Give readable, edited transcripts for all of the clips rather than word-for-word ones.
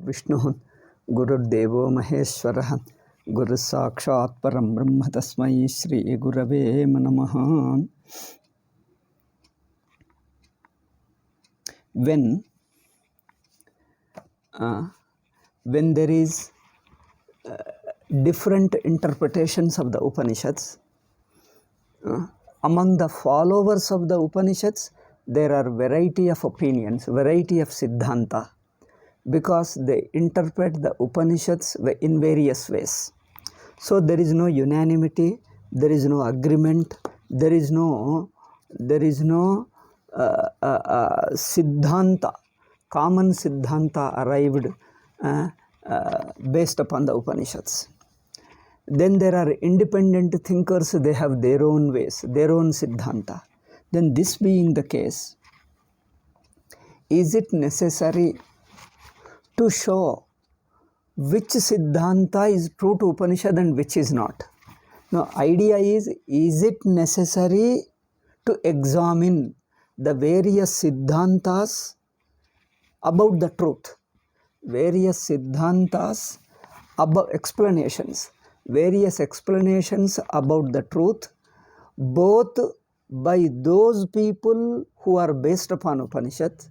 Vishnu Gururdevo Maheshwarah Guru Sakshat Param Brahma Tasmai Shri Gurave Namaha. When there is different interpretations of the Upanishads, among the followers of the Upanishads, there are variety of opinions, variety of Siddhanta, because they interpret the Upanishads in various ways. So there is no unanimity, there is no agreement, there is no Siddhanta, common Siddhanta arrived based upon the Upanishads. Then there are independent thinkers, they have their own ways, their own Siddhanta. Then this being the case, is it necessary to show which Siddhanta is true to Upanishad and which is not? Now, idea is it necessary to examine the various Siddhantas about the truth? Various Siddhantas about explanations, various explanations about the truth, both by those people who are based upon Upanishads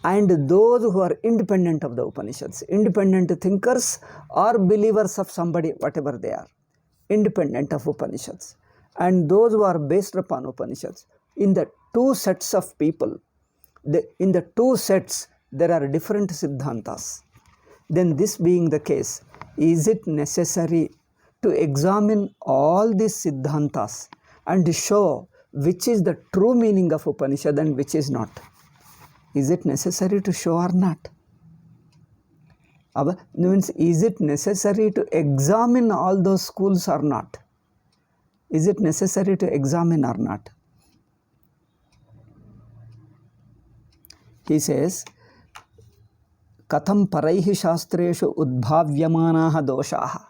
and those who are independent of the Upanishads, independent thinkers or believers of somebody, whatever they are, independent of Upanishads, and those who are based upon Upanishads. In the two sets of people, in the two sets, there are different Siddhantas. Then this being the case, is it necessary to examine all these Siddhantas and show which is the true meaning of Upanishad and which is not? Is it necessary to show or not? Means, is it necessary to examine all those schools or not? Is it necessary to examine or not? He says, Katham paraihi shastreshu udbhavyamanaha doshaha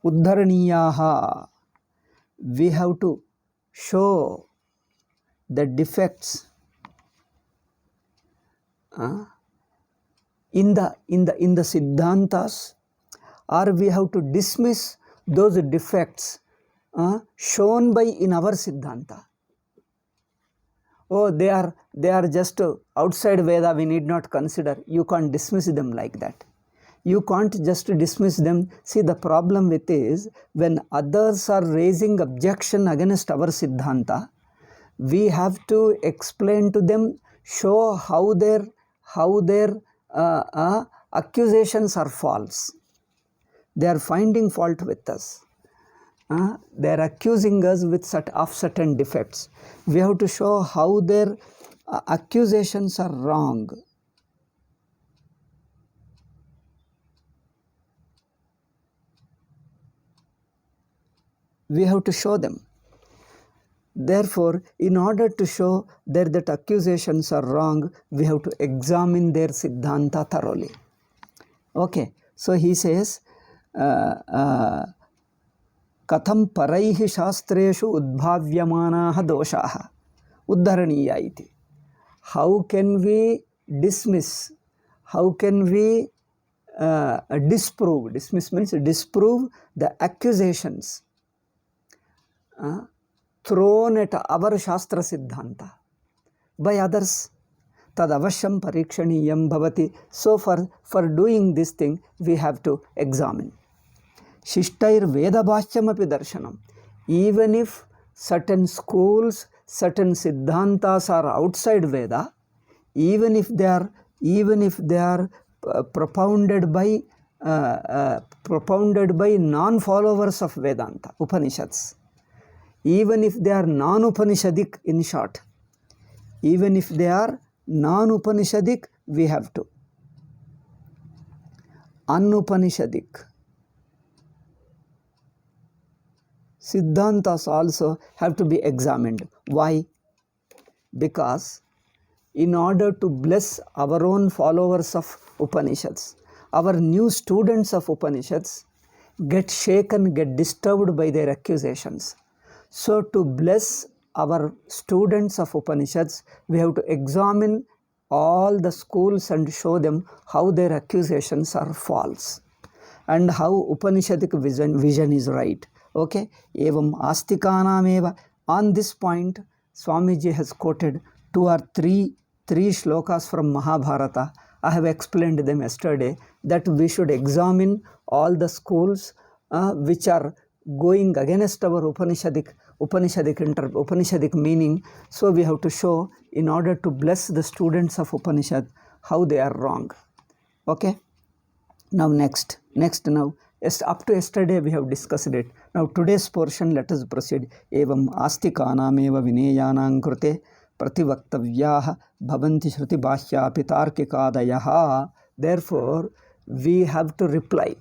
uddharaniyaha. We have to show the defects in the Siddhantas, or we have to dismiss those defects shown by in our Siddhanta. Oh, they are just outside Veda, we need not consider. You can't dismiss them like that. You can't just dismiss them. See, the problem with is, when others are raising objection against our Siddhanta, we have to explain to them, show how their accusations are false. They are finding fault with us. They are accusing us with certain defects. We have to show how their accusations are wrong. We have to show them. Therefore, in order to show that accusations are wrong, we have to examine their Siddhanta thoroughly. Okay, so he says, Katham paraihi shastreshu udbhavyamanaha doshaha uddharaniya iti. How can we dismiss, how can we disprove, dismiss means disprove the accusations thrown at our Shastra Siddhanta by others? Tad avashyam parikshaniyam bhavati. So for doing this thing, we have to examine. Shishtair Vedabhashyam api darshanam. Even if certain schools, certain Siddhantas are outside Veda, even if they are propounded by non-followers of Vedanta, Upanishads, even if they are non-Upanishadic, in short, even if they are non-Upanishadic, we have to. Unupanishadic Siddhantas also have to be examined. Why? Because in order to bless our own followers of Upanishads, our new students of Upanishads get shaken, get disturbed by their accusations. So to bless our students of Upanishads, we have to examine all the schools and show them how their accusations are false and how Upanishadic vision is right. Okay, evam astikanameva. On this point, Swamiji has quoted three shlokas from Mahabharata. I have explained them yesterday, that we should examine all the schools which are going against our Upanishadic meaning. So we have to show, in order to bless the students of Upanishad, how they are wrong. Okay. Now next now, yes, up to yesterday we have discussed it. Now today's portion, let us proceed. Evam astikanameva vineyanam krute prativaktavyaha bhavanti shruti bhashya pitarkikadayaha. Therefore, we have to reply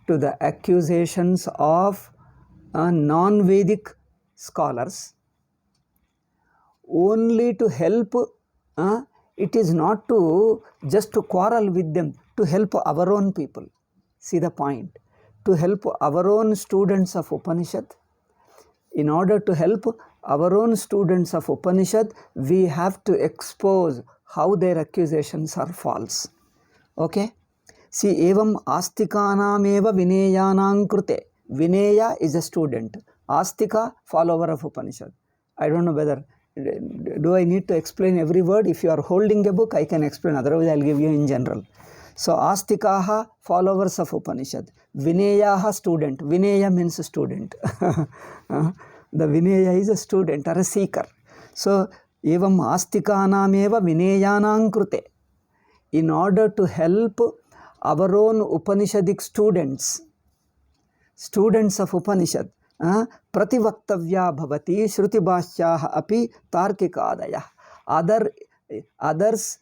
to the accusations of non-Vedic scholars only to help. It is not to just to quarrel with them, to help our own people. See the point? To help our own students of Upanishad. In order to help our own students of Upanishad, we have to expose how their accusations are false. Okay? See, evam astikanameva vineyanam krute. Vineya is a student. Astika, follower of Upanishad. I don't know whether, do I need to explain every word? If you are holding a book, I can explain. Otherwise, I will give you in general. So, astikaha, followers of Upanishad. Vineyaha, student. Vineya means student. The Vineya is a student or a seeker. So, evam astikanameva vineyanam krute. In order to help our own Upanishadic students of Upanishad, prativaktavya bhavati shruti bhashyaha api tarkikadaya. Others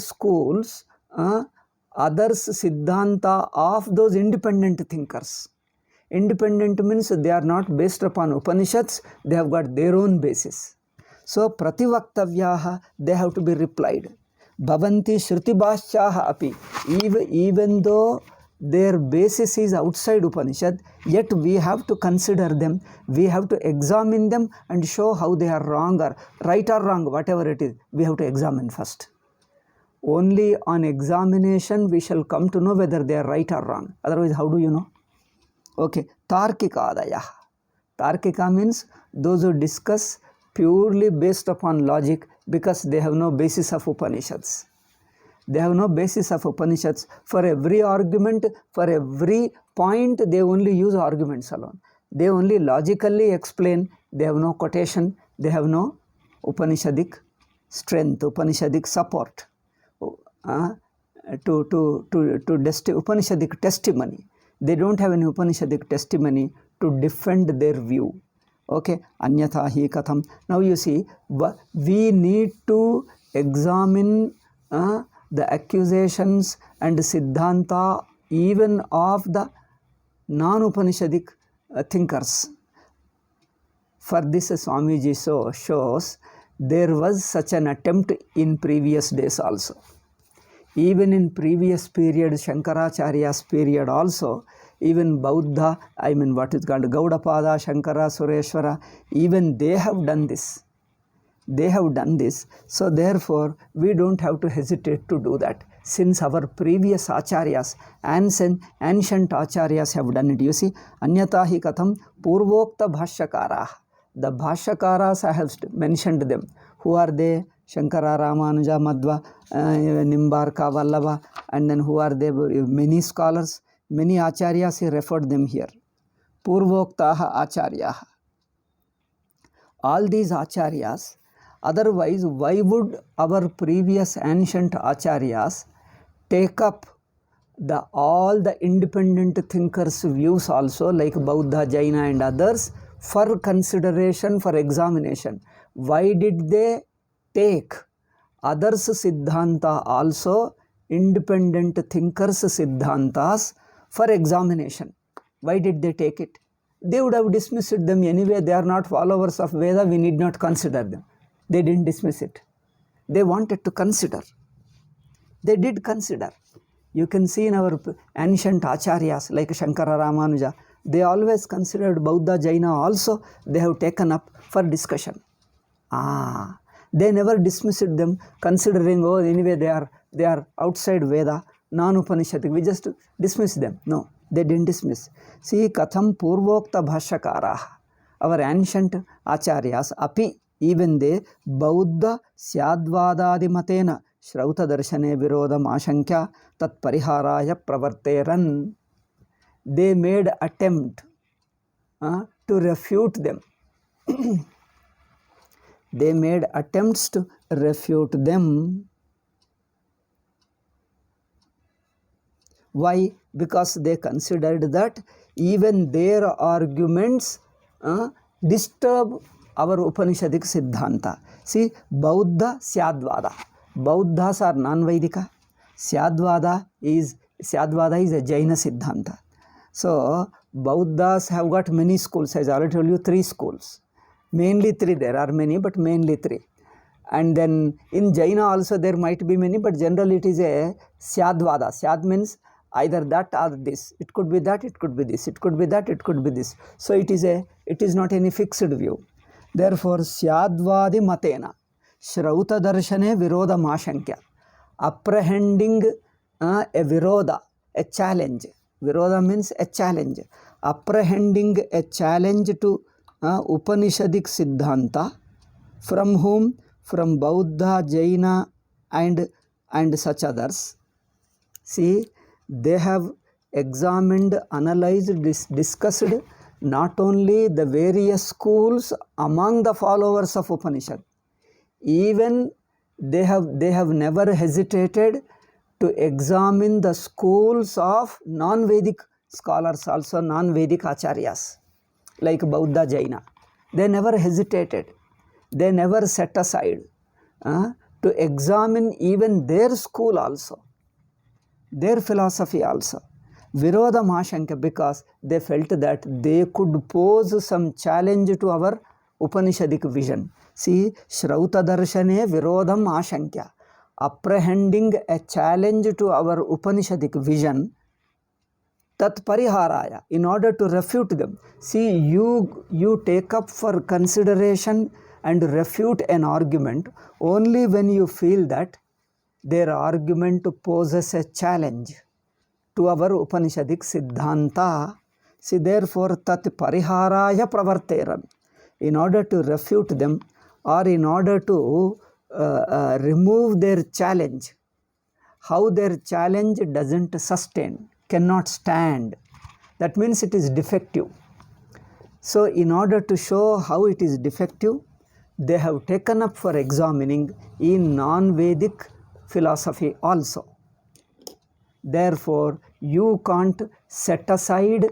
schools, others siddhanta of those independent thinkers. Independent means they are not based upon Upanishads, they have got their own basis. So prativaktavyaha, they have to be replied. Bhavanti shruti bhashyaha api. Even though their basis is outside Upanishad, yet we have to consider them, we have to examine them and show how they are wrong or right or wrong, whatever it is, we have to examine first. Only on examination we shall come to know whether they are right or wrong. Otherwise, how do you know? Okay, tarkikadaya. Tarkika means those who discuss purely based upon logic, because they have no basis of Upanishads. They have no basis of Upanishads. For every argument, for every point, they only use arguments alone. They only logically explain. They have no quotation. They have no Upanishadic strength, Upanishadic support, Upanishadic testimony. They don't have any Upanishadic testimony to defend their view. Okay, anyatha hi katham. Now you see, we need to examine the accusations and siddhanta even of the non-Upanishadic thinkers. For this, Swamiji shows there was such an attempt in previous days also. Even in previous period, Shankaracharya's period also, even Bauddha, what is called Gaudapada, Shankara, Sureshwara, even they have done this. They have done this. So therefore, we don't have to hesitate to do that. Since our previous acharyas, ancient acharyas have done it. You see, anyatha hi katham purvokta bhashyakara. The bhashyakaras, I have mentioned them. Who are they? Shankara, Ramanuja, Madhva, Nimbarka, Vallabha, and then who are they? Many scholars, many acharyas, he referred them here. Purvoktaha acharyaha. All these acharyas, otherwise, why would our previous ancient acharyas take up all the independent thinkers' views also, like Bauddha, Jaina and others, for consideration, for examination? Why did they take others' siddhanta also, independent thinkers' siddhantas, for examination? Why did they take it? They would have dismissed them anyway. They are not followers of Veda, we need not consider them. They didn't dismiss it. They wanted to consider. They did consider. You can see in our ancient acharyas like Shankara, Ramanuja, they always considered Bauddha, Jaina also, they have taken up for discussion. They never dismissed them, considering, oh, anyway, they are outside Veda, non-Upanishadic. We just dismiss them. No, they didn't dismiss. See, Katham Purvokta Bhashakara, our ancient Acharyas, api, even they, Bauddha Syadvadadi Matena, Shrauta Darshane Virodam Ashankya, Tat Pariharaya Pravarteran. They made attempt to refute them. They made attempts to refute them. Why? Because they considered that even their arguments disturb our Upanishadic Siddhanta. See, Bauddha Syadvada. Bauddhas are non-Vedika. Syadvada is a Jaina Siddhanta. So, Bauddhas have got many schools. As I already told you, 3 schools. Mainly 3. There are many, but mainly 3. And then in Jaina also there might be many, but generally it is a Syadvada. Syad means either that or this. It could be that, it could be this. It could be that, it could be this. So it is not any fixed view. Therefore, Syadvadi Matena, Shrauta Darshane Viroda Mashankya, apprehending a Viroda, a challenge. Viroda means a challenge. Apprehending a challenge to Upanishadic Siddhanta. From whom? From Bauddha, Jaina and such others. See, they have examined, analyzed, discussed not only the various schools among the followers of Upanishad, even they have never hesitated to examine the schools of non-Vedic scholars, also non-Vedic acharyas, like Bauddha, Jaina. They never hesitated. They never set aside to examine even their school also, their philosophy also. Viroda Mashankya, because they felt that they could pose some challenge to our Upanishadic vision. See, Shrauta Darshane Virodam Ashankya, apprehending a challenge to our Upanishadic vision, Tat Pariharaya, in order to refute them. See, you take up for consideration and refute an argument only when you feel that their argument poses a challenge to our Upanishadic Siddhanta. See, therefore, Tat Pariharaya Pravarteran, in order to refute them or in order to remove their challenge, how their challenge doesn't sustain, cannot stand. That means it is defective. So, in order to show how it is defective, they have taken up for examining in non-Vedic philosophy also. Therefore, you can't set aside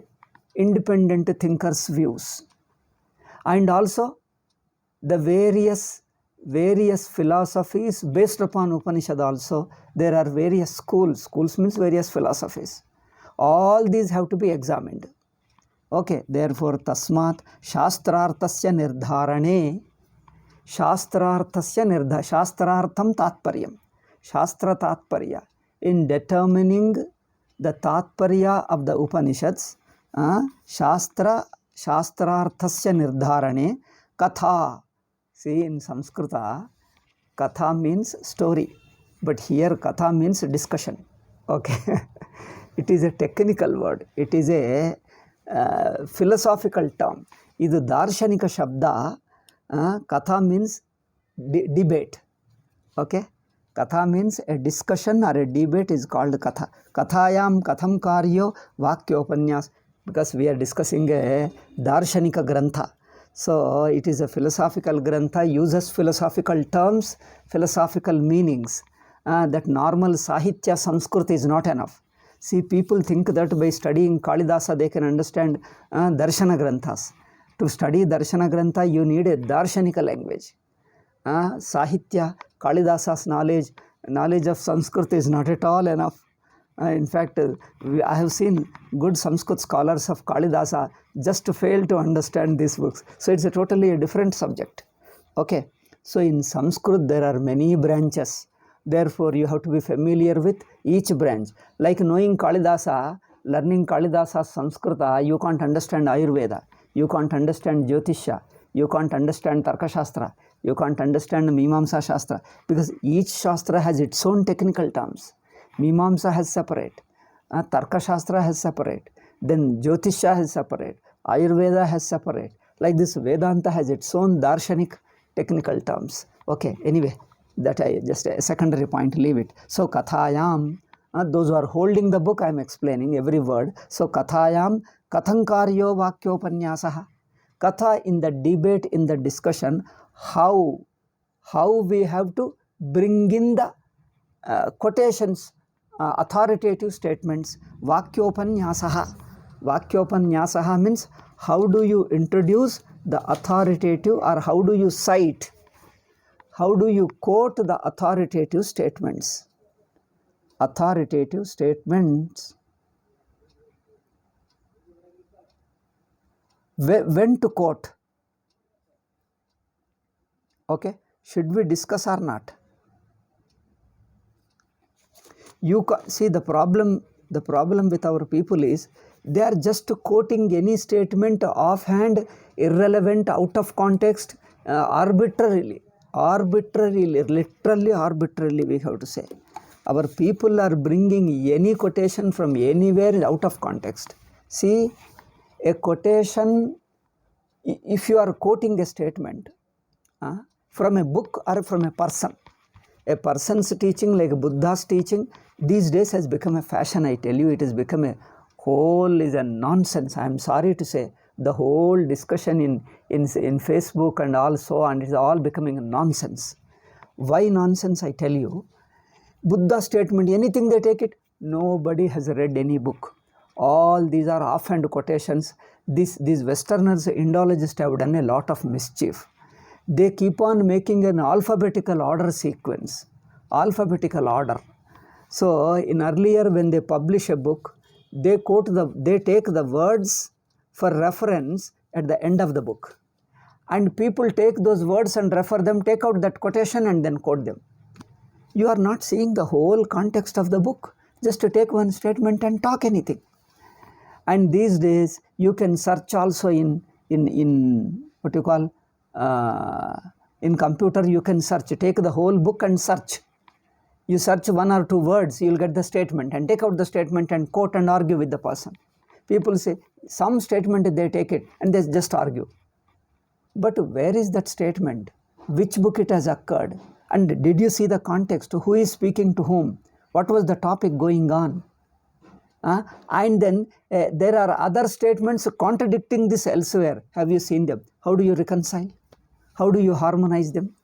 independent thinkers' views. And also, the various philosophies based upon Upanishad also, there are various schools. Schools means various philosophies. All these have to be examined. Okay, therefore, Tasmat Shastrartasya Nirdharane, Shastrartham Tatparyam, Shastra Tatparya, in determining the Tatparya of the Upanishads, Shastrarthasya Nirdharane, Katha. See, in Sanskrita, Katha means story, but here Katha means discussion. Okay, it is a technical word. It is a philosophical term. Idu darshanika shabda. Katha means debate. Okay, Katha means a discussion or a debate is called Katha. Kathayam Katham Karyo Vakyopanyas, because we are discussing a darshanika grantha. So it is a philosophical grantha, uses philosophical terms, philosophical meanings. That normal Sahitya Sanskrit is not enough. See, people think that by studying Kalidasa they can understand Darshana Granthas. To study Darshana Grantha, you need a Darshanika language. Sahitya, Kalidasa's knowledge of Sanskrit is not at all enough. In fact, I have seen good Sanskrit scholars of Kalidasa just fail to understand these books. So it's a totally different subject. Okay, so in Sanskrit there are many branches. Therefore, you have to be familiar with each branch. Like knowing Kalidasa, learning Kalidasa's Sanskrita, you can't understand Ayurveda. You can't understand Jyotisha. You can't understand Tarka Shastra. You can't understand Mimamsa Shastra, because each Shastra has its own technical terms. Mimamsa has separate. Tarka Shastra has separate. Then Jyotisha has separate. Ayurveda has separate. Like this, Vedanta has its own darshanik technical terms. Okay, anyway, that I just a secondary point, leave it. So, Kathayam, those who are holding the book, I am explaining every word. So, Kathayam, Kathankaryo Vakyopannyasaha. Katha, in the debate, in the discussion, how we have to bring in the quotations, authoritative statements. Vakyopannyasaha. Vakyopannyasaha means how do you introduce the authoritative, or how do you cite, how do you quote the authoritative statements. Authoritative statements. When to quote? Okay, should we discuss or not? You see, the problem with our people is they are just quoting any statement offhand, irrelevant, out of context, arbitrarily, literally arbitrarily, we have to say. Our people are bringing any quotation from anywhere out of context. See, a quotation, if you are quoting a statement from a book or from a person's teaching, like Buddha's teaching, these days has become a fashion. I tell you, it has become a whole is a nonsense. I am sorry to say, the whole discussion in Facebook and all so on, it is all becoming a nonsense. Why nonsense? I tell you, Buddha statement, anything they take it, nobody has read any book. All these are offhand quotations. These Westerners, Indologists, have done a lot of mischief. They keep on making an alphabetical order sequence. Alphabetical order. So, in earlier, when they publish a book, they take the words for reference at the end of the book. And people take those words and refer them, take out that quotation and then quote them. You are not seeing the whole context of the book, just to take one statement and talk anything. And these days, you can search also in what you call, in computer, you can search, take the whole book and search. You search one or two words, you will get the statement, and take out the statement and quote and argue with the person. People say, some statement they take it and they just argue. But where is that statement? Which book it has occurred? And did you see the context? Who is speaking to whom? What was the topic going on? And then there are other statements contradicting this elsewhere. Have you seen them? How do you reconcile? How do you harmonize them?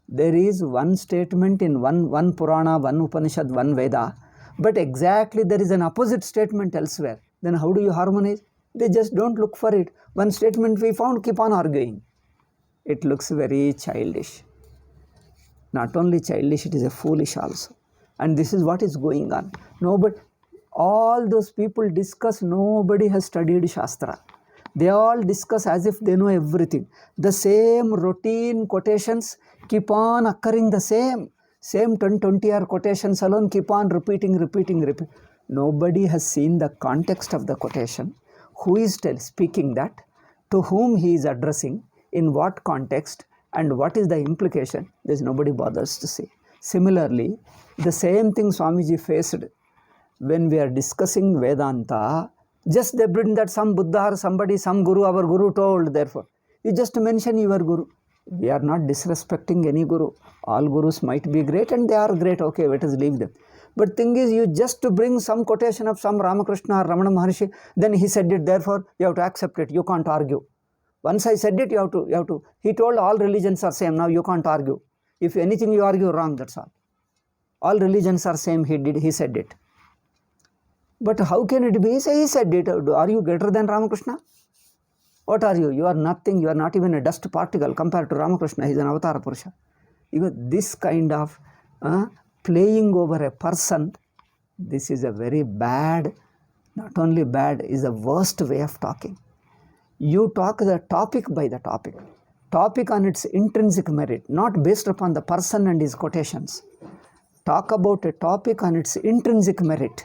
There is one statement in one Purana, one Upanishad, one Veda, but exactly there is an opposite statement elsewhere. Then how do you harmonize? They just don't look for it. One statement we found, keep on arguing. It looks very childish. Not only childish, it is a foolish also. And this is what is going on. Nobody, all those people discuss, nobody has studied Shastra. They all discuss as if they know everything. The same routine quotations keep on occurring, the same 10, 20 quotations alone keep on repeating. Nobody has seen the context of the quotation. Who is speaking that? To whom he is addressing? In what context? And what is the implication? There is nobody bothers to see. Similarly, the same thing Swamiji faced when we are discussing Vedanta. Just they bring that some Buddha or somebody, some Guru, our Guru told, therefore. You just mention your Guru. We are not disrespecting any Guru. All Gurus might be great and they are great. Okay, let us leave them. But thing is, you just to bring some quotation of some Ramakrishna or Ramana Maharshi, then he said it, therefore you have to accept it. You can't argue. Once I said it, you have to. He told all religions are same. Now you can't argue. If anything you argue wrong, that's all. All religions are same. He said it. But how can it be? He said it. Are you greater than Ramakrishna? What are you? You are nothing. You are not even a dust particle compared to Ramakrishna. He is an avatar Purusha. Even this kind of playing over a person, this is a very bad, not only bad, is the worst way of talking. You talk the topic by the topic. Topic on its intrinsic merit, not based upon the person and his quotations. Talk about a topic on its intrinsic merit.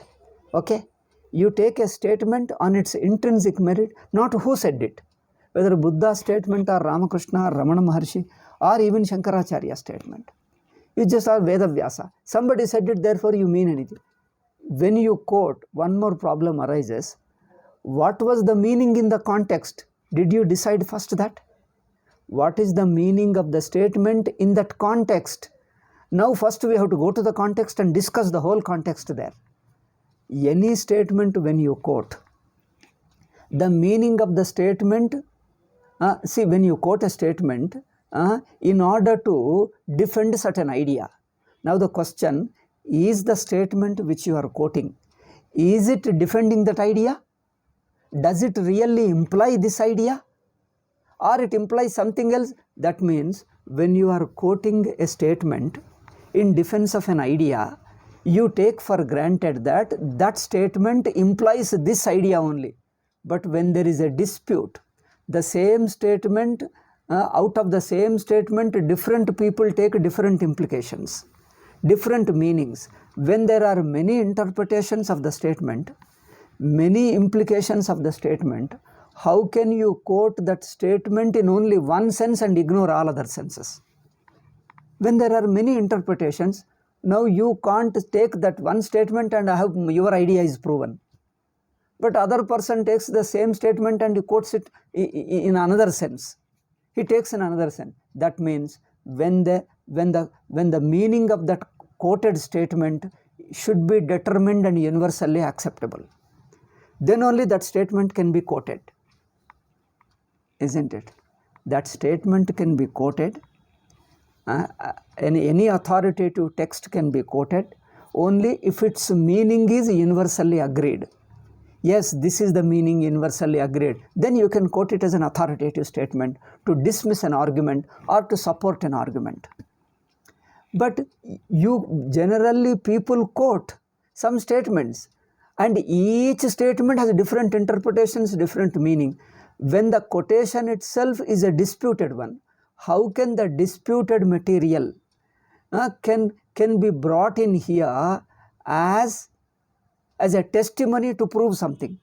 Okay? You take a statement on its intrinsic merit, not who said it. whether Buddha statement or Ramakrishna or Ramana Maharshi or even Shankaracharya statement. You just are Veda Vyasa. Somebody said it, therefore you mean anything. When you quote, one more problem arises. What was the meaning in the context? Did you decide first that? What is the meaning of the statement in that context? Now first we have to go to the context and discuss the whole context there. Any statement when you quote, the meaning of the statement, see, when you quote a statement in order to defend certain idea. Now the question, is the statement which you are quoting, is it defending that idea? Does it really imply this idea? Or it implies something else? That means when you are quoting a statement in defense of an idea, you take for granted that that statement implies this idea only. But when there is a dispute, the same statement, out of the same statement, different people take different implications, different meanings. When there are many interpretations of the statement, many implications of the statement, how can you quote that statement in only one sense and ignore all other senses? When there are many interpretations, now you can't take that one statement and your idea is proven. But other person takes the same statement and he quotes it in another sense. He takes in another sense. That means when the meaning of that quoted statement should be determined and universally acceptable, then only that statement can be quoted. Isn't it? That statement can be quoted. Any authoritative text can be quoted only if its meaning is universally agreed. Yes, this is the meaning universally agreed. Then you can quote it as an authoritative statement to dismiss an argument or to support an argument. But generally people quote some statements and each statement has different interpretations, different meaning. When the quotation itself is a disputed one, how can the disputed material can be brought in here as a testimony to prove something?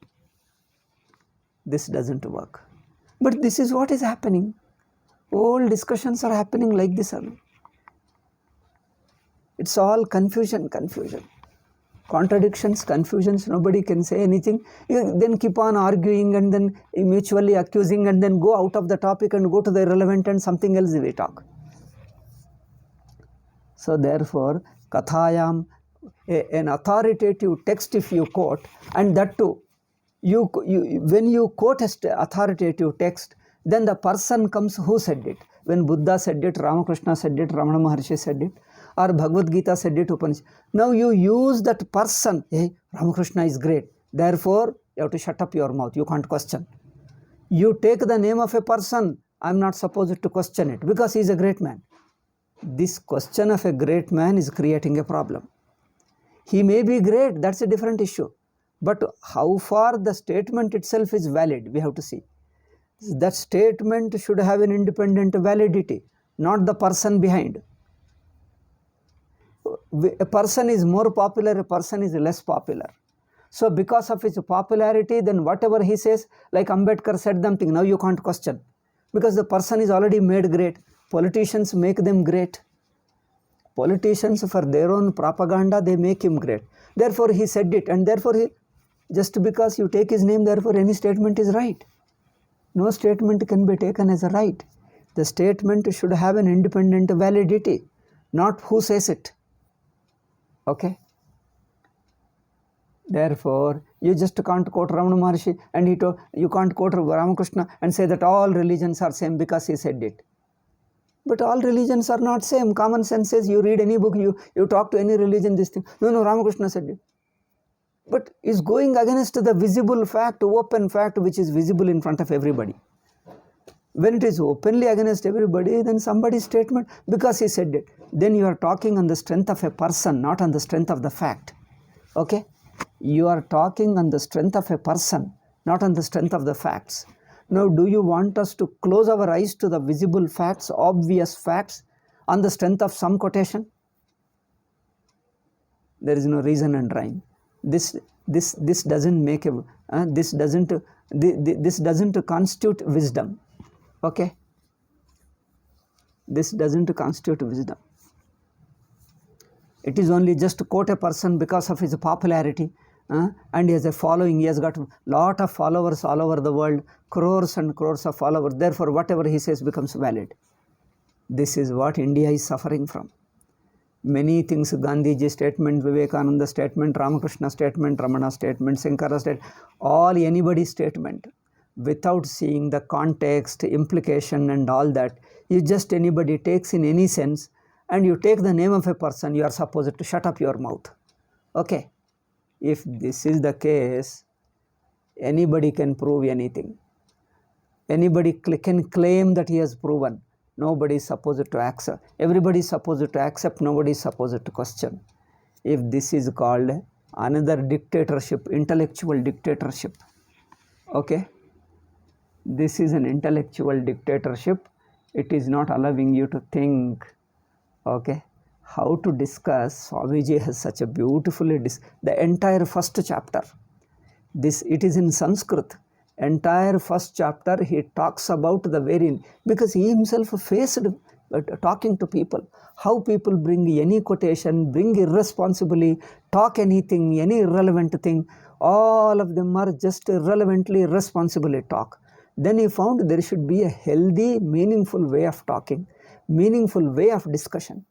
This doesn't work. But this is what is happening. All discussions are happening like this. It's all confusion. Contradictions, confusions, nobody can say anything. You then keep on arguing and then mutually accusing and then go out of the topic and go to the irrelevant and something else we talk. So therefore, kathayam, an authoritative text if you quote, and that too, when you quote an authoritative text, then the person comes who said it. When Buddha said it, Ramakrishna said it, Ramana Maharshi said it, or Bhagavad Gita said it, Upanishad. Now you use that person, hey, Ramakrishna is great, therefore you have to shut up your mouth, you can't question. You take the name of a person, I am not supposed to question it because he is a great man. This question of a great man is creating a problem. He may be great, that's a different issue. But how far the statement itself is valid, we have to see. That statement should have an independent validity, not the person behind. A person is more popular, a person is less popular. So because of his popularity, then whatever he says, like Ambedkar said something, now you can't question. Because the person is already made great. Politicians make them great. Politicians, for their own propaganda, they make him great. Therefore he said it, and therefore just because you take his name, therefore any statement is right. No statement can be taken as a right. The statement should have an independent validity, not who says it. Okay? Therefore, you just can't quote Ramana Maharshi and you can't quote Ramakrishna and say that all religions are same because he said it. But all religions are not same. Common sense says you read any book, you talk to any religion, this thing. No, Ramakrishna said it. But is going against the visible fact, open fact, which is visible in front of everybody. When it is openly against everybody, then somebody's statement, because he said it, then you are talking on the strength of a person, not on the strength of the fact. Okay? You are talking on the strength of a person, not on the strength of the facts. Now, do you want us to close our eyes to the visible facts, obvious facts, on the strength of some quotation? There is no reason and rhyme. This doesn't make a this doesn't constitute wisdom. Okay, this doesn't constitute wisdom. It is only just to quote a person because of his popularity, and he has a following. He has got a lot of followers all over the world, crores and crores of followers. Therefore, whatever he says becomes valid. This is what India is suffering from. Many things, Gandhiji statement, Vivekananda statement, Ramakrishna statement, Ramana statement, Sankara statement, all anybody's statement, without seeing the context, implication and all that. You just anybody takes in any sense, and you take the name of a person, you are supposed to shut up your mouth. Okay, if this is the case, anybody can prove anything. Anybody can claim that he has proven. Nobody is supposed to accept. Everybody is supposed to accept. Nobody is supposed to question. If this is called another dictatorship, intellectual dictatorship. Okay, this is an intellectual dictatorship. It is not allowing you to think. Okay, how to discuss. Swamiji has such a beautifully the entire first chapter. It is in Sanskrit. Entire first chapter he talks about the very, because he himself faced talking to people, how people bring any quotation, bring irresponsibly, talk anything, any irrelevant thing, all of them are just irrelevantly, irresponsibly talk. Then he found there should be a healthy, meaningful way of talking, meaningful way of discussion.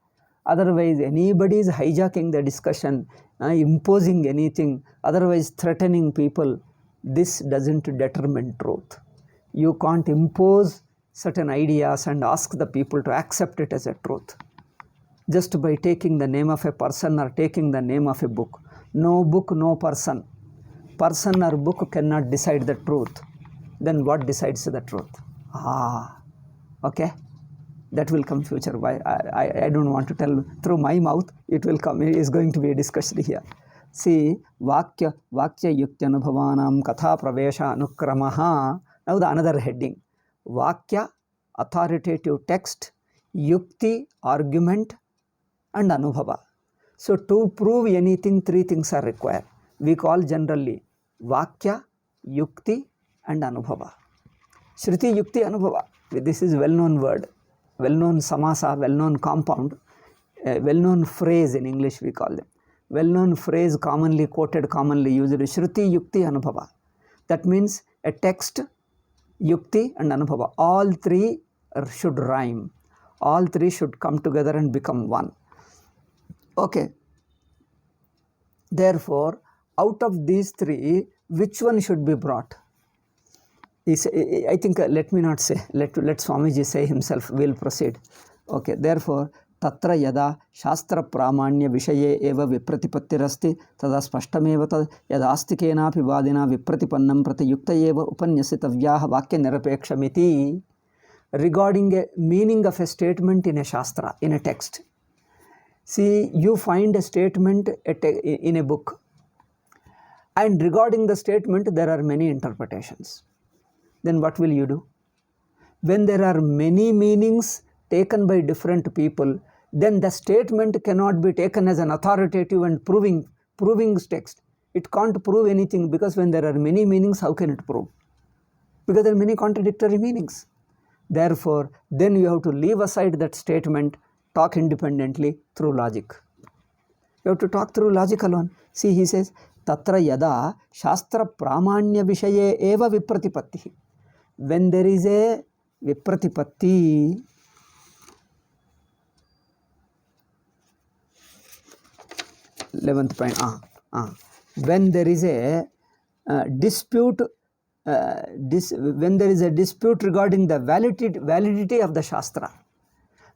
Otherwise, anybody is hijacking the discussion, imposing anything, otherwise threatening people. This doesn't determine truth. You can't impose certain ideas and ask the people to accept it as a truth just by taking the name of a person or taking the name of a book. No book, no person. Person or book cannot decide the truth. Then what decides the truth? Okay, that will come future. I don't want to tell through my mouth. It will come. It is going to be discussed here. See, Vakya Yukti Katha Pravesha Anukramaha. Now the another heading. Vakya, authoritative text, Yukti, argument, and Anubhava. So to prove anything, three things are required. We call generally Vakya, Yukti, and Anubhava. Shruti, Yukti, Anubhava. This is well-known word, well-known samasa, well-known compound, well-known phrase in English we call them. Well-known phrase, commonly quoted, commonly used, Shruti, Yukti, Anubhava. That means a text, Yukti and Anubhava. All three should rhyme. All three should come together and become one. Okay. Therefore, out of these three, which one should be brought? I think, let me not say, let Swamiji say himself, we'll proceed. Okay, therefore, Tatra yada shastra pramanya vishaye eva vipratipattirasti tada spashtameva tad yadastikenapi vadina vipratipannam pratiyukta eva upanyasitavyaha vakya nirapekshamiti. Regarding a meaning of a statement in a shastra, in a text. See, you find a statement in a book, and regarding the statement there are many interpretations. Then what will you do? When there are many meanings taken by different people, then the statement cannot be taken as an authoritative and proving text. It can't prove anything, because when there are many meanings, how can it prove? Because there are many contradictory meanings. Therefore, then you have to leave aside that statement, talk independently through logic. You have to talk through logic alone. See, he says, Tatra yada shastra pramanya vishaye eva vipratipatti. When there is a vipratipatti, 11th point. When there is a dispute, when there is a dispute regarding the validity of the Shastra,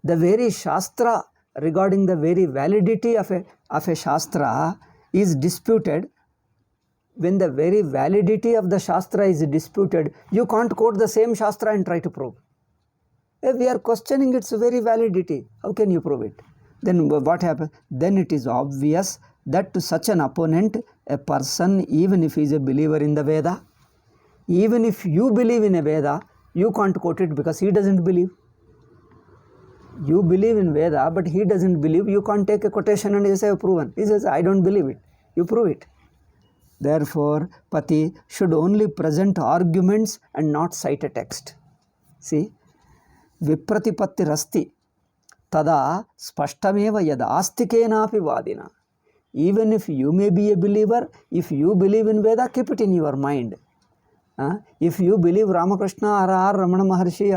the very Shastra, regarding the very validity of a Shastra is disputed. When the very validity of the Shastra is disputed, you can't quote the same Shastra and try to prove. If we are questioning its very validity, how can you prove it? Then what happens? Then it is obvious that to such an opponent, a person, even if he is a believer in the Veda, even if you believe in a Veda, you can't quote it because he doesn't believe. You believe in Veda, but he doesn't believe. You can't take a quotation and you say, proven. He says, I don't believe it. You prove it. Therefore, Pati should only present arguments and not cite a text. See, Vipratipattirasti tada spashtameva yad astikenapi vadina. Even if you may be a believer, if you believe in Veda, keep it in your mind. If you believe Ramakrishna or Ramana Maharshi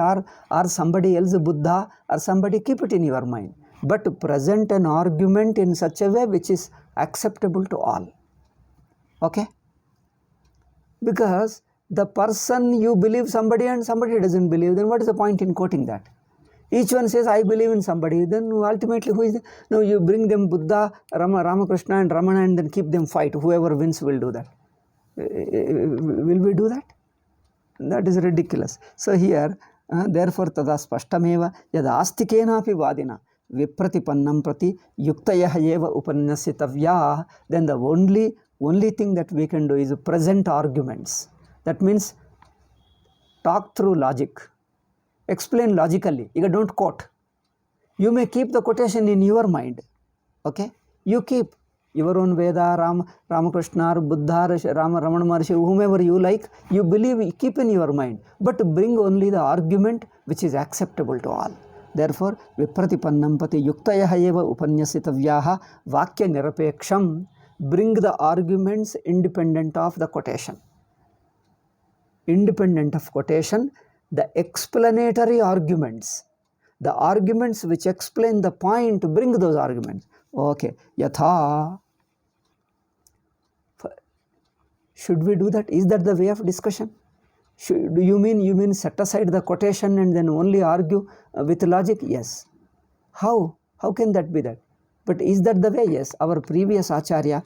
or somebody else, Buddha or somebody, keep it in your mind. But present an argument in such a way which is acceptable to all. Okay? Because the person you believe somebody and somebody doesn't believe, then what is the point in quoting that? Each one says, I believe in somebody. Then ultimately, who is the? No, you bring them Buddha, Ramakrishna and Ramana and then keep them fight. Whoever wins will do that. Will we do that? That is ridiculous. So here, therefore, tada spashtameva yad astikenapi vadina vipratipannam prati yuktayah eva upanyasitavya. Then the only thing that we can do is present arguments. That means talk through logic. Explain logically. You don't quote. You may keep the quotation in your mind. Okay? You keep your own Veda, Ramakrishna, Buddha, Ramana Maharshi, whomever you like, you believe, keep in your mind. But bring only the argument which is acceptable to all. Therefore, Vipratipannam pati yuktayah eva upanyasitavyaha vakya nirapeksham. Bring the arguments independent of the quotation. Independent of quotation, the explanatory arguments. The arguments which explain the point, bring those arguments. Okay, yatha. Should we do that? Is that the way of discussion? Do you mean set aside the quotation and then only argue with logic? Yes. How? How can that be that? But is that the way? Yes. Our previous Acharya,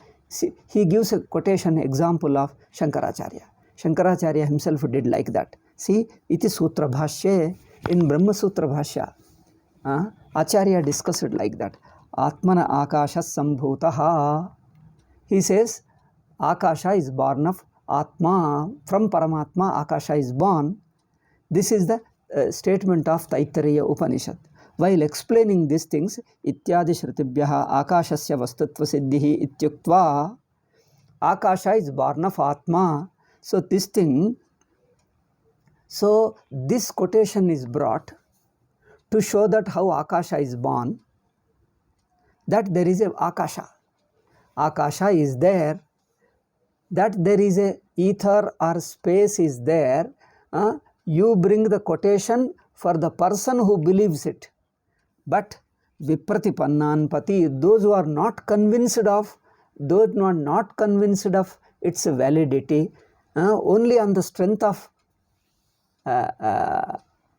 he gives a quotation example of Shankaracharya. Shankaracharya himself did like that. See, iti sutra bhashya, in Brahma Sutra bhashya, Acharya discussed it like that. Atmana akasha sambhutaha. He says, Akasha is born of Atma. From Paramatma, Akasha is born. This is the statement of Taittiriya Upanishad. While explaining these things, Ityadi Shrutibhyaha Akashasya Vastutva Siddhihi Ityuktva. Akasha is born of Atma. So this quotation is brought to show that how Akasha is born, that there is a Akasha. Akasha is there, that there is a ether or space is there. You bring the quotation for the person who believes it. But Vipratipannan pati, those who are not convinced of its validity, only on the strength of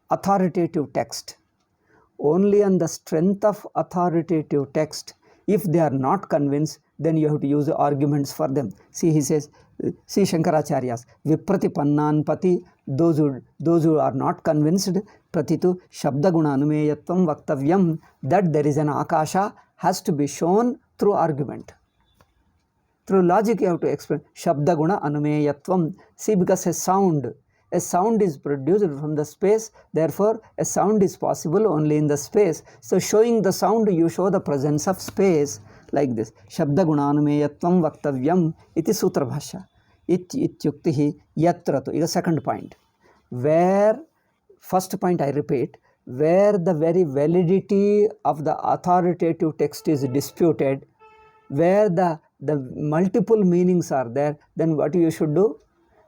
authoritative text. Only on the strength of authoritative text. If they are not convinced, then you have to use the arguments for them. See, he says, see Shankaracharya's Vipratipannan pati, those who are not convinced, pratitu shabdaguna anumeyatvam vaktavyam, that there is an Akasha has to be shown through argument. Through logic you have to explain. Shabdaguna anumeyatvam. See, because a sound is produced from the space, therefore a sound is possible only in the space. So showing the sound, you show the presence of space, like this. Shabdagunanumeyatvam vaktavyam iti sutra bhashya. Ityuktihi yatratu. Is the second point. Where, first point I repeat, where the very validity of the authoritative text is disputed, where the multiple meanings are there, then what you should do?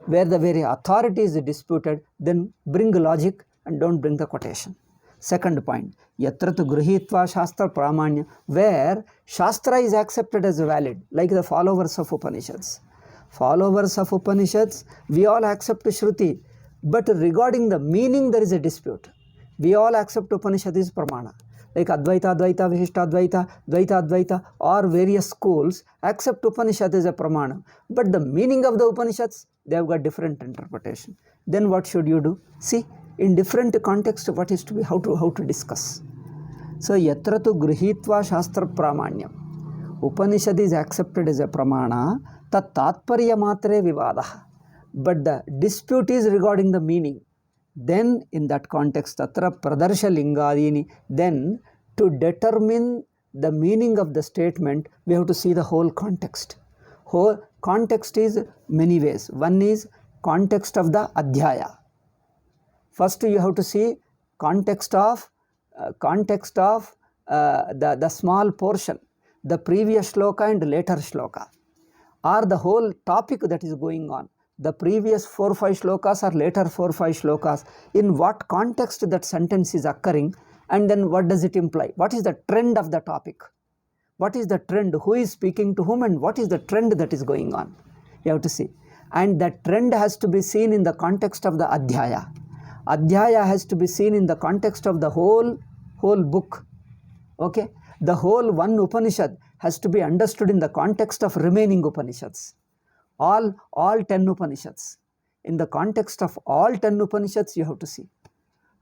Where the very authority is disputed, then bring logic and don't bring the quotation. Second point, yatratu gruhitva shastra pramanya, where shastra is accepted as valid, like the followers of Upanishads. Followers of Upanishads, we all accept Shruti, but regarding the meaning there is a dispute. We all accept Upanishad is pramana. Like Advaita, Advaita, Vihishta, Dvaita, Advaita, or various schools accept Upanishad as a pramana. But the meaning of the Upanishads, they have got different interpretation. Then what should you do? See, in different context, what is to be, how to discuss. So, yatratu gruhitva shastra pramanyam. Upanishad is accepted as a pramana, tat tatparya matre vivadaha. But the dispute is regarding the meaning. Then in that context, tatra pradarsha lingadini, then to determine the meaning of the statement, we have to see the whole context. Whole context is many ways. One is context of the adhyaya. First you have to see context of the small portion, the previous shloka and later shloka, or the whole topic that is going on. The previous 4-5 shlokas or later 4-5 shlokas, in what context that sentence is occurring, and then what does it imply? What is the trend of the topic? What is the trend? Who is speaking to whom, and what is the trend that is going on? You have to see. And that trend has to be seen in the context of the adhyaya. Adhyaya has to be seen in the context of the whole book. Okay? The whole one Upanishad has to be understood in the context of remaining Upanishads. All 10 Upanishads. In the context of all 10 Upanishads you have to see.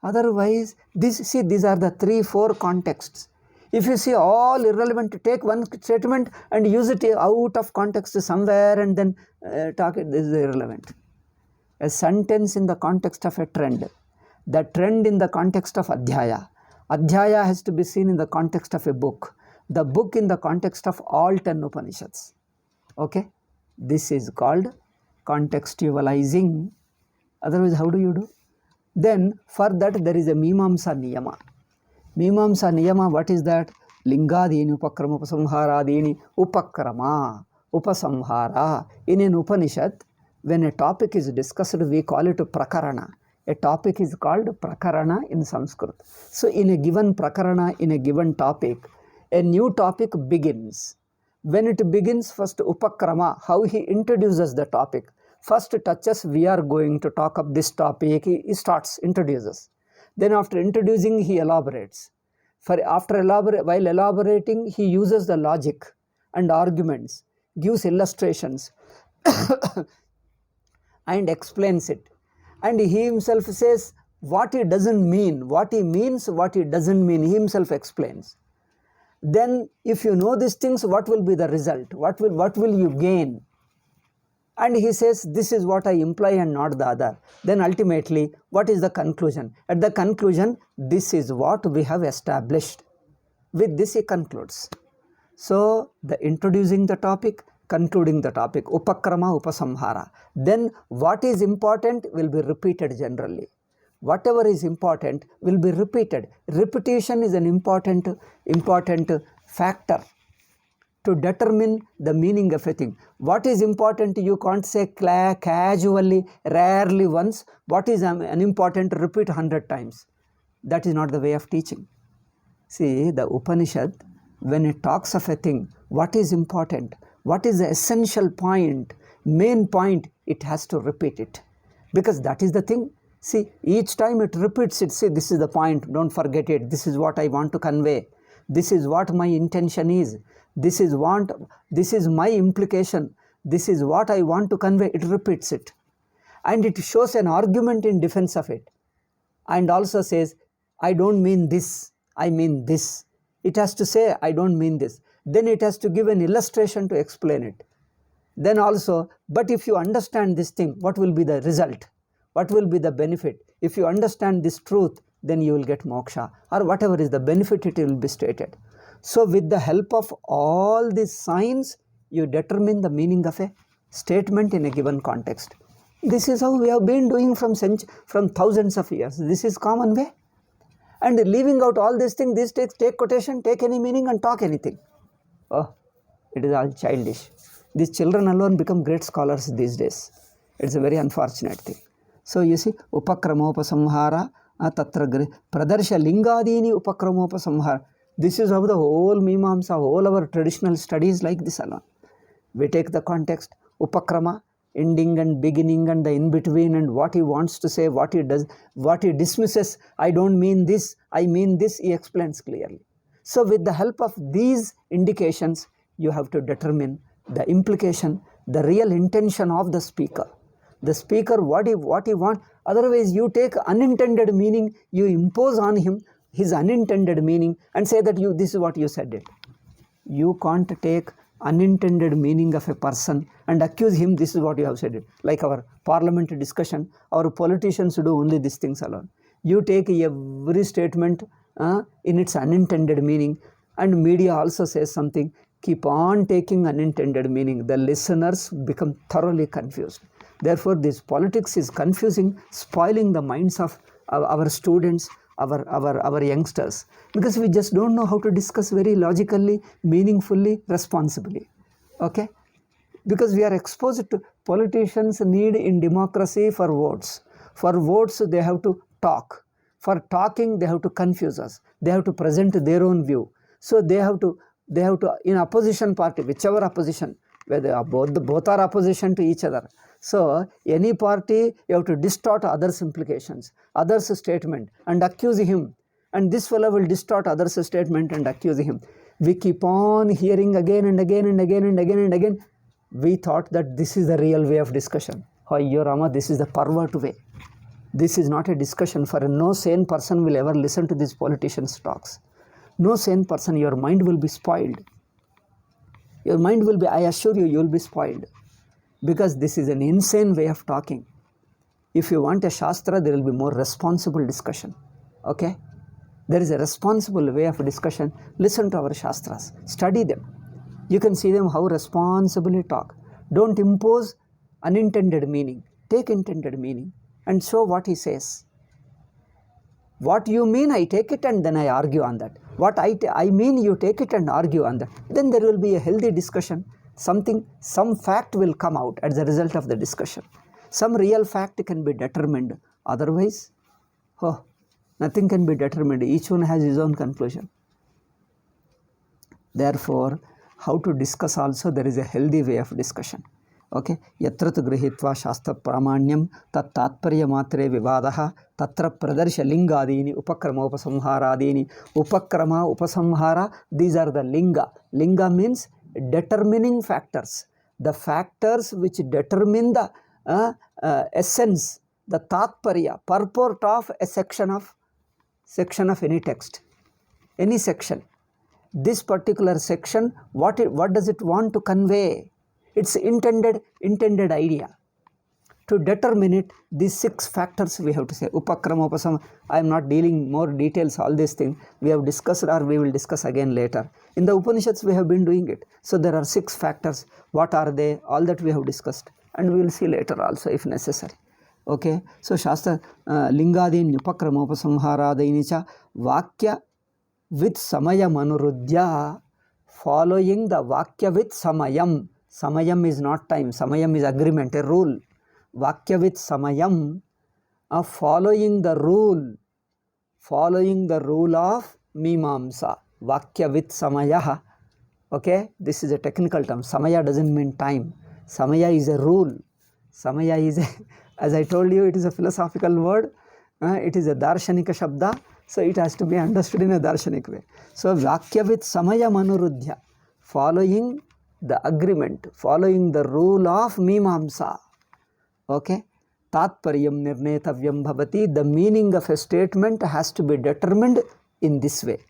Otherwise, these are the 3-4 contexts. If you see all irrelevant, take one statement and use it out of context somewhere and then talk it, this is irrelevant. A sentence in the context of a trend. The trend in the context of adhyaya. Adhyaya has to be seen in the context of a book. The book in the context of all 10 Upanishads. Okay? This is called contextualizing. Otherwise, how do you do? Then, for that there is a Mimamsa Niyama. Mimamsa Niyama, what is that? Lingadini Upakrama Upasamharadini Upakrama Upasamhara. In an Upanishad, when a topic is discussed, we call it Prakarana. A topic is called Prakarana in Sanskrit. So, in a given Prakarana, in a given topic, a new topic begins. When it begins, first Upakrama, how he introduces the topic. First touches, we are going to talk of this topic, he starts, introduces. Then after introducing, he elaborates. While elaborating, he uses the logic and arguments, gives illustrations and explains it. And he himself says what he doesn't mean, what he means, what he doesn't mean, he himself explains. Then if you know these things, what will be the result? What will you gain? And he says, this is what I imply and not the other. Then ultimately, what is the conclusion? At the conclusion, this is what we have established. With this he concludes. So, the introducing the topic, concluding the topic, Upakrama, Upasamhara. Then what is important will be repeated generally. Whatever is important will be repeated. Repetition is an important factor to determine the meaning of a thing. What is important, you can't say casually, rarely once. What is unimportant, repeat 100 times. That is not the way of teaching. See, the Upanishad, when it talks of a thing, what is important, what is the essential point, main point, it has to repeat it. Because that is the thing. See, each time it repeats it, see, this is the point, don't forget it, this is what I want to convey. This is what my intention is. This is my implication. This is what I want to convey. It repeats it. And it shows an argument in defense of it. And also says, I don't mean this, I mean this. It has to say, I don't mean this. Then it has to give an illustration to explain it. Then also, but if you understand this thing, what will be the result? What will be the benefit? If you understand this truth, then you will get moksha, or whatever is the benefit, it will be stated. So with the help of all these signs, you determine the meaning of a statement in a given context. This is how we have been doing from thousands of years. This is common way. And leaving out all these things, this take quotation, take any meaning and talk anything. Oh, it is all childish. These children alone become great scholars these days. It's a very unfortunate thing. So you see, Upakramopasamhara, Tatra Pradarsha Lingadini Upakramopasamhara. This is how the whole Mimamsa, whole our traditional studies like this alone. We take the context, Upakrama, ending and beginning and the in-between and what he wants to say, what he does, what he dismisses. I don't mean this, I mean this, he explains clearly. So with the help of these indications, you have to determine the implication, the real intention of the speaker. The speaker, what he wants. Otherwise, you take unintended meaning, you impose on him his unintended meaning and say that this is what you said it. You can't take unintended meaning of a person and accuse him, this is what you have said it. Like our parliament discussion, our politicians do only these things alone. You take every statement in its unintended meaning, and media also says something. keep on taking unintended meaning, the listeners become thoroughly confused. Therefore, this politics is confusing, spoiling the minds of our students, our youngsters, because we just don't know how to discuss very logically, meaningfully, responsibly. Okay? Because we are exposed to politicians need in democracy for votes. For votes, they have to talk. For talking, they have to confuse us. They have to present their own view. So they have to in opposition party, whichever opposition, whether both are opposition to each other. So any party, you have to distort others' implications, others' statement, and accuse him. And this fellow will distort others' statement and accuse him. We keep on hearing again and again and again and again and again. We thought that this is the real way of discussion. Ayyo Rama, this is the pervert way. This is not a discussion. For no sane person will ever listen to these politicians' talks. No sane person, your mind will be spoiled. Your mind will be, I assure you, you will be spoiled. Because this is an insane way of talking. If you want a Shastra, there will be more responsible discussion. Okay? There is a responsible way of discussion. Listen to our Shastras. Study them. You can see them how responsibly talk. Don't impose unintended meaning. Take intended meaning and show what he says. What you mean, I take it and then I argue on that. What I mean, you take it and argue on that. Then there will be a healthy discussion. Some fact will come out as a result of the discussion. Some real fact can be determined. Otherwise, nothing can be determined. Each one has his own conclusion. Therefore, how to discuss also, there is a healthy way of discussion. Okay, yatra tu grihitva shastra pramanyam tat tatparya matre vivadaha tatra pradarsha lingadini upakrama upasamharadini. Upakrama, upasamhara, these are the linga. Linga means determining factors. The factors which determine the essence, the tatparya, purport of a section of any text, any section. This particular section, what does it want to convey? Its intended idea. To determine it, these 6 factors we have to say. Upakrama, upasam. I am not dealing more details, all these things. We have discussed or we will discuss again later. In the Upanishads, we have been doing it. So there are 6 factors. What are they? All that we have discussed. And we will see later also if necessary. Okay. So Shastra, Lingadin, Upakrama, upasamharadainicha, Vakya with Samayam Anurudhya, following the Vakya with Samayam. Samayam is not time. Samayam is agreement, a rule. Vakya with Samayam, following the rule of Mimamsa. Vakya with Samayaha. Okay, this is a technical term. Samaya doesn't mean time. Samaya is a rule. Samaya is as I told you, it is a philosophical word. It is a darshanika shabda. So it has to be understood in a darshanik way. So Vakya with Samaya Manurudhya, following the agreement, following the rule of Mimamsa. Okay? Tatparyam nirnetavyam bhavati, the meaning of a statement has to be determined in this way.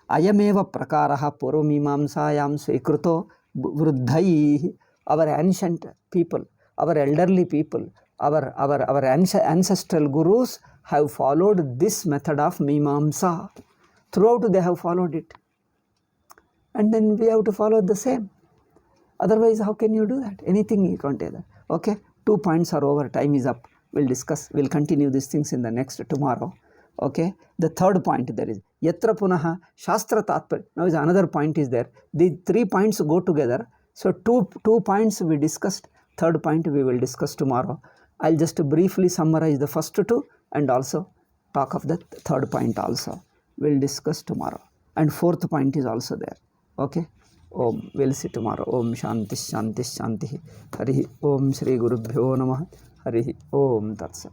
Ayameva prakaraha purvamimamsayam swekruto vruddhaihi, our ancient people, our elderly people, our ancestral gurus have followed this method of Mimamsa. Throughout they have followed it. And then we have to follow the same. Otherwise, how can you do that? Anything you can't do that. Okay, 2 points are over. Time is up. We'll continue these things in the next tomorrow. Okay, the third point there is Yatra Punaha Shastra Tatpar. Now is another point is there. The 3 points go together. So two points we discussed. Third point we will discuss tomorrow. I'll just briefly summarize the first 2 and also talk of the third point also. We'll discuss tomorrow. And fourth point is also there. Okay. Om. We'll see tomorrow. Om Shanti Shanti Shanti. Hari Om Shri Gurubhyo Namah. Hari Om Tat Sat.